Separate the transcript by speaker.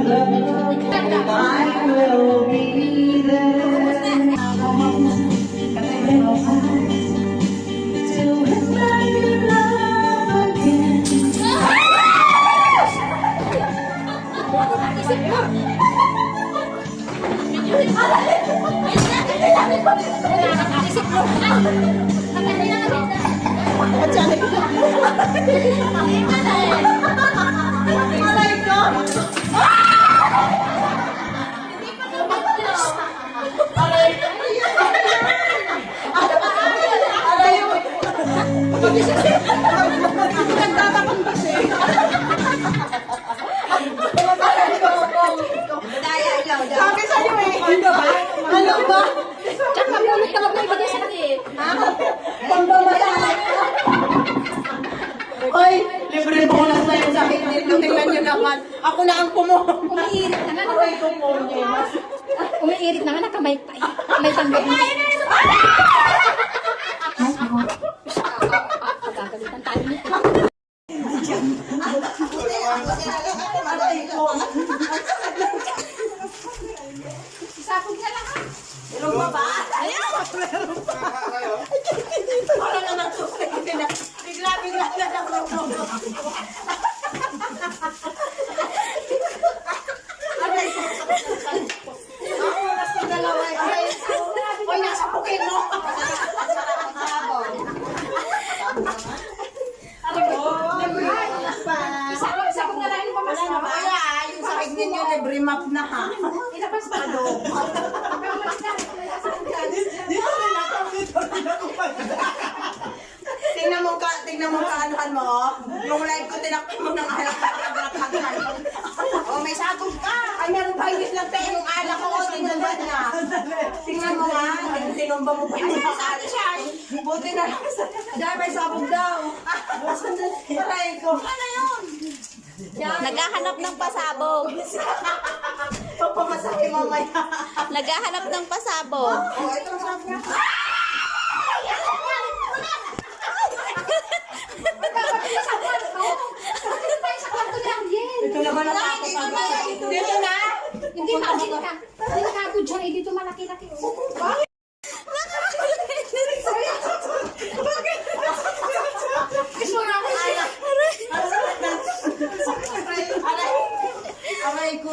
Speaker 1: I will be there. Till when I can love again.
Speaker 2: Sabi sa'yo eh. Ano ba? Ano ba?
Speaker 3: Tsaka pulot ka mag may bigay sa akin.
Speaker 2: Pambamalay. Oy, libre bonus na yung sakit nito. Tingnan nyo naman. Ako na ang
Speaker 3: Umiirit na nga.
Speaker 2: Aray ko po niya.
Speaker 3: Umiirit na nga. Nakamay may tanggap na. Pagkagalitan tayo nito.
Speaker 2: Aray ko.
Speaker 3: Isapog na lang ha.
Speaker 2: Meron pa ba? Ayaw! Meron pa. Dito wala na nagsusay. Bigla na nagsusay. Aray ko. Ako na sa dalawa. Aray ko. Oy, nasa pukin mo. Aray ko.
Speaker 3: Isapog na lang yung pamas
Speaker 2: Wala
Speaker 3: na
Speaker 2: na
Speaker 3: ba?
Speaker 2: ba? Yung sakit ninyo, libre map na ha.
Speaker 3: Ilabas na do.
Speaker 2: Tingnan mo kaanuhan mo. Yung live ko, tinakpan mo ng alak. Oh, may sabog ka. Ay, meron pa higit lang tayo yung alak ko. Tingnan ba niya? Tingnan mo nga. Tinumba mo pa yung sali siya. Buti na lang. Dahil may sabog daw. Aray ko. Ano yun?
Speaker 4: Naghahanap ng pasabog.
Speaker 2: Papamasahe mamaya.
Speaker 4: Naghahanap ng pasabog.
Speaker 2: Oh, ito sarap niya. Ito naman ang tapos. Dito na.
Speaker 3: Hindi ka, dito ka. Dito ka ako dyan. Dito malaki-laki.
Speaker 2: Aray ko.